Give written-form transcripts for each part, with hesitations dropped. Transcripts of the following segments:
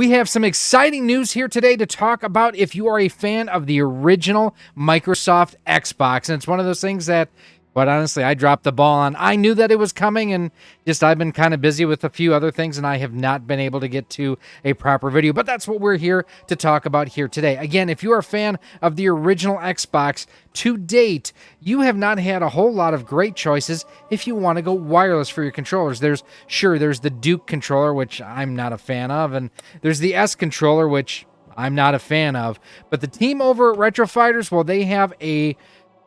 We have some exciting news here today to talk about if you are a fan of the original Microsoft Xbox. And it's one of those things that, quite honestly, I dropped the ball on. I knew that it was coming, and just I've been kind of busy with a few other things, and I have not been able to get to a proper video. But that's what we're here to talk about here today. Again, if you are a fan of the original Xbox, to date, you have not had a whole lot of great choices if you want to go wireless for your controllers. There's the Duke controller, which I'm not a fan of, and there's the S controller, which I'm not a fan of. But the team over at Retro Fighters, well, they have a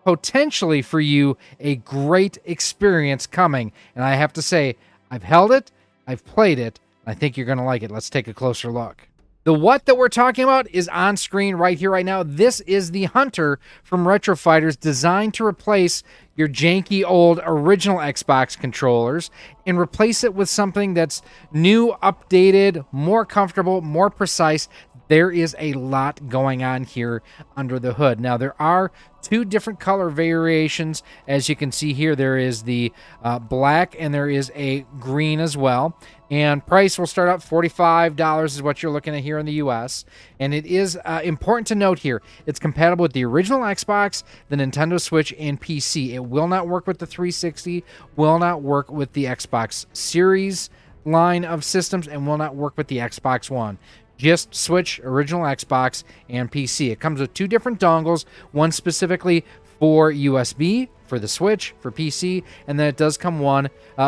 potentially for you a great experience coming. And I have to say, I've held it, I've played it, I think you're going to like it. Let's take a closer look. The what that we're talking about is on screen right here, right now. This is the Hunter from Retro Fighters, designed to replace your janky old original Xbox controllers and replace it with something that's new, updated, more comfortable, more precise. There is a lot going on here under the hood. Now, there are two different color variations. As you can see here, there is the black and there is a green as well. And price will start out $45 is what you're looking at here in the US. And it is important to note here, it's compatible with the original Xbox, the Nintendo Switch, and PC. It will not work with the 360, will not work with the Xbox Series line of systems, and will not work with the Xbox One. Just Switch, original Xbox, and PC. It comes with two different dongles, one specifically for USB, for the Switch, for PC, and then it does come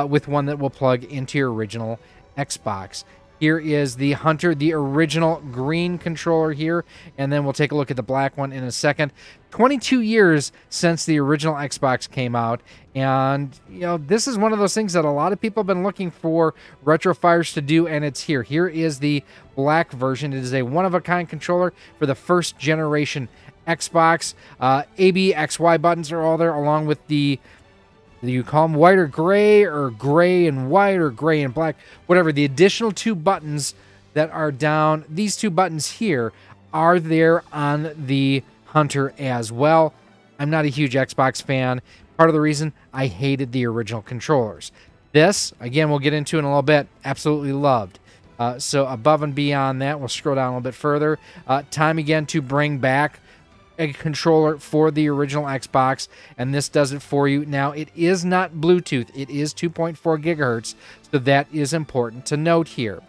with one that will plug into your original Xbox. Here is the Hunter, the original green controller here, and then we'll take a look at the black one in a second. 22 years since the original Xbox came out, and this is one of those things that a lot of people have been looking for Retro Fighters to do, and it's here. Here is the black version. It is a one-of-a-kind controller for the first generation Xbox. A, B, X, Y buttons are all there, along with the, you call them white or gray and white, or gray and black, whatever. The additional two buttons that are down, these two buttons here, are there on the Hunter as well. I'm not a huge Xbox fan. Part of the reason I hated the original controllers. This, again, we'll get into in a little bit, absolutely loved. So above and beyond that, we'll scroll down a little bit further. Time again to bring back a controller for the original Xbox, and this does it for you. Now, it is not Bluetooth. It is 2.4 gigahertz, so that is important to note here.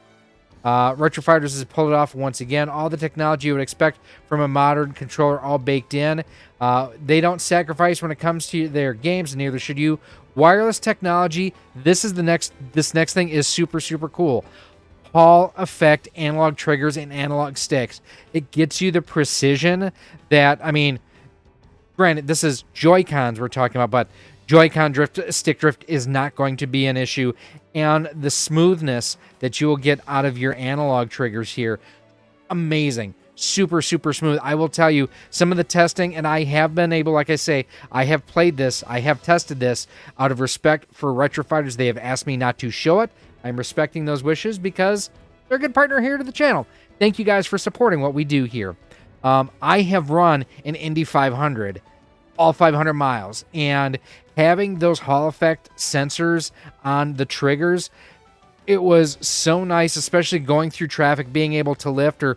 Retro Fighters has pulled it off once again. All the technology you would expect from a modern controller all baked in. They don't sacrifice when it comes to their games, and neither should you. Wireless technology, this next thing is super, super cool. Hall effect analog triggers and analog sticks. It gets you the precision that, granted, this is Joy-Cons we're talking about, but Joy-Con drift, stick drift is not going to be an issue. And the smoothness that you will get out of your analog triggers here, amazing. Super, super smooth. I will tell you, some of the testing, and I have been able, like I say, I have played this, I have tested this out of respect for Retro Fighters. They have asked me not to show it. I'm respecting those wishes because they're a good partner here to the channel. Thank you guys for supporting what we do here. I have run an Indy 500, all 500 miles, and having those Hall effect sensors on the triggers, it was so nice, especially going through traffic, being able to lift or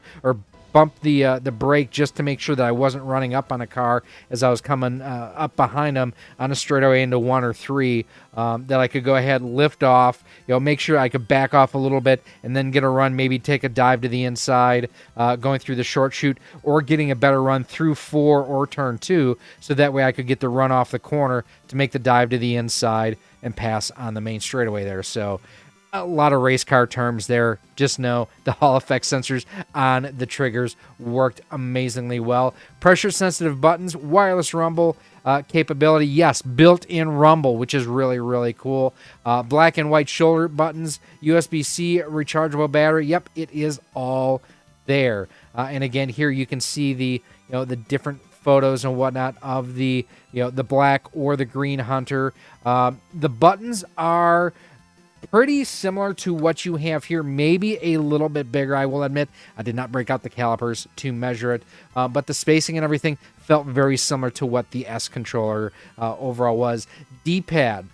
bump the brake just to make sure that I wasn't running up on a car as I was coming up behind them on a straightaway into 1 or 3, that I could go ahead, lift off, make sure I could back off a little bit and then get a run, maybe take a dive to the inside, going through the short chute, or getting a better run through 4 or turn 2, so that way I could get the run off the corner to make the dive to the inside and pass on the main straightaway there. So a lot of race car terms there. Just know the Hall effect sensors on the triggers worked amazingly well. Pressure sensitive buttons, wireless rumble capability. Yes, built-in rumble, which is really, really cool. Black and white shoulder buttons, USB-C rechargeable battery. Yep, it is all there. And again, here you can see the different photos and whatnot of the black or the green Hunter. The buttons are pretty similar to what you have here, maybe a little bit bigger. I will admit I did not break out the calipers to measure it, but the spacing and everything felt very similar to what the S controller overall was. D-pad,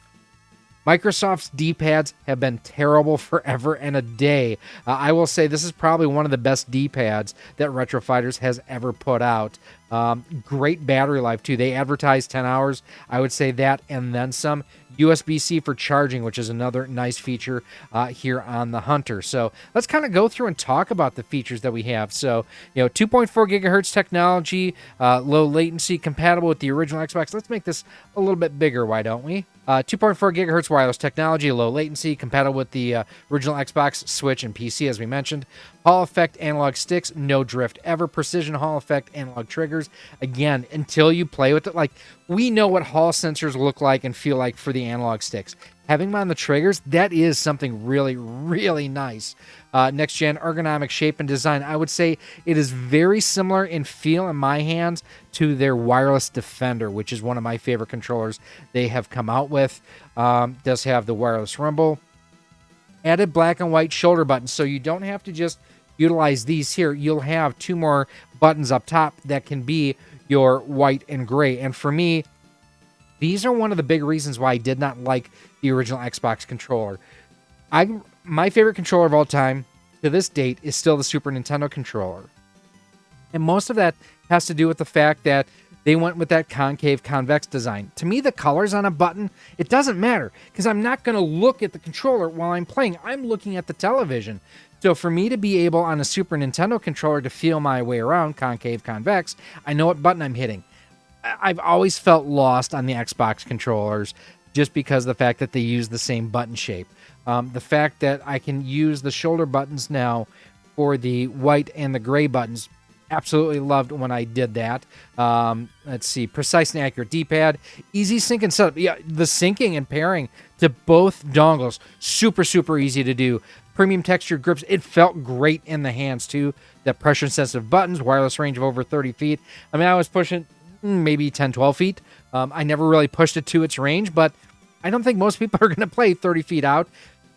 Microsoft's D-pads have been terrible forever and a day. I will say this is probably one of the best D-pads that Retro Fighters has ever put out. Great battery life, too. They advertise 10 hours. I would say that and then some. USB-C for charging, which is another nice feature here on the Hunter. So let's kind of go through and talk about the features that we have. So, 2.4 gigahertz technology, low latency, compatible with the original Xbox. Let's make this a little bit bigger, why don't we? 2.4 gigahertz wireless technology, low latency, compatible with the original Xbox, Switch, and PC, as we mentioned. Hall effect analog sticks, no drift ever. Precision Hall effect analog triggers. Again, until you play with it, like we know what Hall sensors look like and feel like for the analog sticks. Having them on the triggers, that is something really, really nice. Next gen ergonomic shape and design. I would say it is very similar in feel in my hands to their wireless Defender, which is one of my favorite controllers they have come out with. Does have the wireless rumble. Added black and white shoulder buttons, so you don't have to just utilize these here. You'll have two more buttons up top that can be your white and gray. And for me, these are one of the big reasons why I did not like the original Xbox controller. My favorite controller of all time to this date is still the Super Nintendo controller. And most of that has to do with the fact that they went with that concave convex design. To me, the colors on a button, it doesn't matter because I'm not going to look at the controller while I'm playing. I'm looking at the television. So for me to be able on a Super Nintendo controller to feel my way around concave convex, I know what button I'm hitting. I've always felt lost on the Xbox controllers just because of the fact that they use the same button shape. The fact that I can use the shoulder buttons now for the white and the gray buttons, absolutely loved when I did that. Let's see, precise and accurate D-pad, easy sync and setup. Yeah, the syncing and pairing to both dongles, super, super easy to do. Premium textured grips, it felt great in the hands too. The pressure sensitive buttons, wireless range of over 30 feet. I mean, I was pushing maybe 10, 12 feet. I never really pushed it to its range, but I don't think most people are going to play 30 feet out.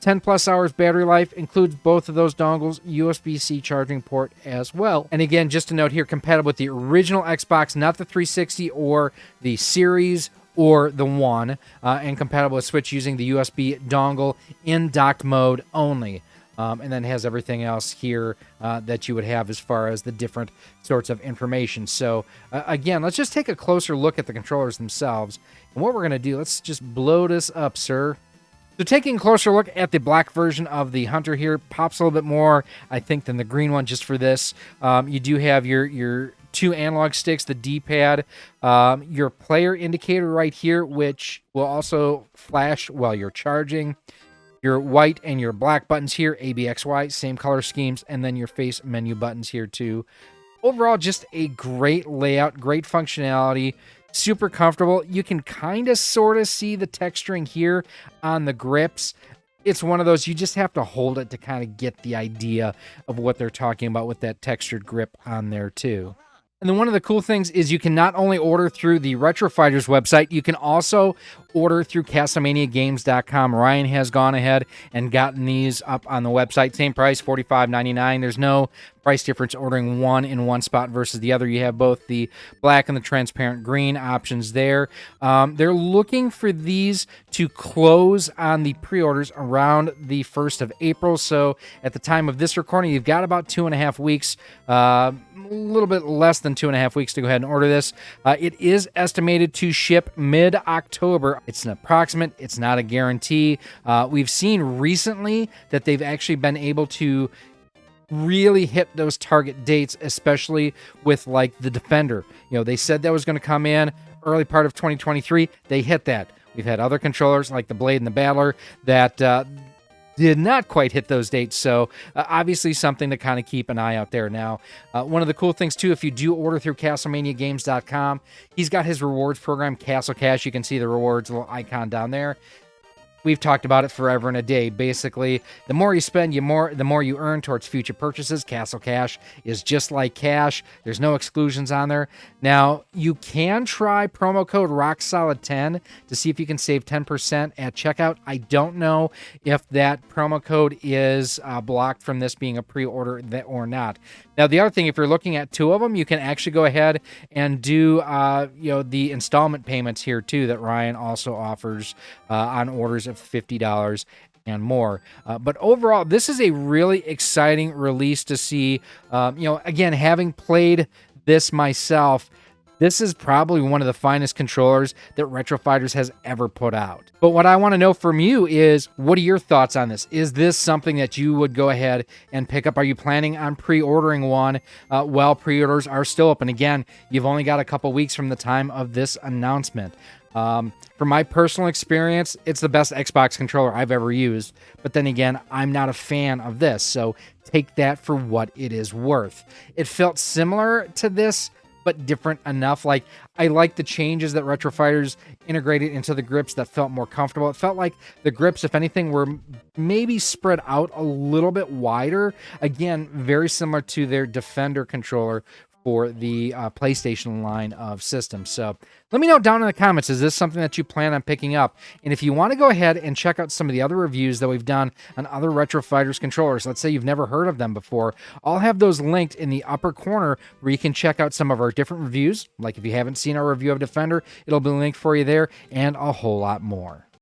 10 plus hours battery life, includes both of those dongles, USB-C charging port as well. And again, just a note here, compatible with the original Xbox, not the 360 or the Series or the One, and compatible with Switch using the USB dongle in docked mode only. And then has everything else here that you would have as far as the different sorts of information. So again, let's just take a closer look at the controllers themselves. And what we're going to do, let's just blow this up, sir. So taking a closer look at the black version of the Hunter here, pops a little bit more, I think, than the green one just for this. You do have your two analog sticks, the D-pad, your player indicator right here, which will also flash while you're charging. Your white and your black buttons here, A, B, X, Y, same color schemes, and then your face menu buttons here too. Overall, just a great layout, great functionality, super comfortable. You can kind of sort of see the texturing here on the grips. It's one of those, you just have to hold it to kind of get the idea of what they're talking about with that textured grip on there too. And then one of the cool things is you can not only order through the Retro Fighters website, you can also order through CastlemaniaGames.com. Ryan has gone ahead and gotten these up on the website. Same price, $45.99. There's no price difference ordering one in one spot versus the other. You have both the black and the transparent green options there. They're looking for these to close on the pre-orders around the 1st of April. So at the time of this recording, you've got about 2.5 weeks, a little bit less than 2.5 weeks to go ahead and order this. It is estimated to ship mid-October. It's an approximate. It's not a guarantee. We've seen recently that they've actually been able to really hit those target dates, especially with like the Defender. They said that was going to come in early part of 2023. They hit that. We've had other controllers like the Blade and the Battler that did not quite hit those dates. So obviously something to kind of keep an eye out there. Now, one of the cool things too, if you do order through CastlemaniaGames.com, he's got his rewards program, Castle Cash. You can see the rewards little icon down there. We've talked about it forever and a day. Basically, the more you spend, the more you earn towards future purchases. Castle Cash is just like cash. There's no exclusions on there. Now, you can try promo code ROCKSOLID10 to see if you can save 10% at checkout. I don't know if that promo code is blocked from this being a pre-order or not. Now, the other thing, if you're looking at two of them, you can actually go ahead and do the installment payments here too that Ryan also offers on orders of worth $50 and more. But overall, this is a really exciting release to see. Again, having played this myself, this is probably one of the finest controllers that Retro Fighters has ever put out. But what I want to know from you is, what are your thoughts on this? Is this something that you would go ahead and pick up? Are you planning on pre-ordering one? Well, pre-orders are still open. Again, you've only got a couple weeks from the time of this announcement. From my personal experience, it's the best Xbox controller I've ever used. But then again, I'm not a fan of this, so take that for what it is worth. It felt similar to this, but different enough. Like, I like the changes that Retro Fighters integrated into the grips that felt more comfortable. It felt like the grips, if anything, were maybe spread out a little bit wider. Again, very similar to their Defender controller for the PlayStation line of systems. So let me know down in the comments, is this something that you plan on picking up? And if you want to go ahead and check out some of the other reviews that we've done on other Retro Fighters controllers, let's say you've never heard of them before, I'll have those linked in the upper corner where you can check out some of our different reviews. Like if you haven't seen our review of Defender, it'll be linked for you there, and a whole lot more.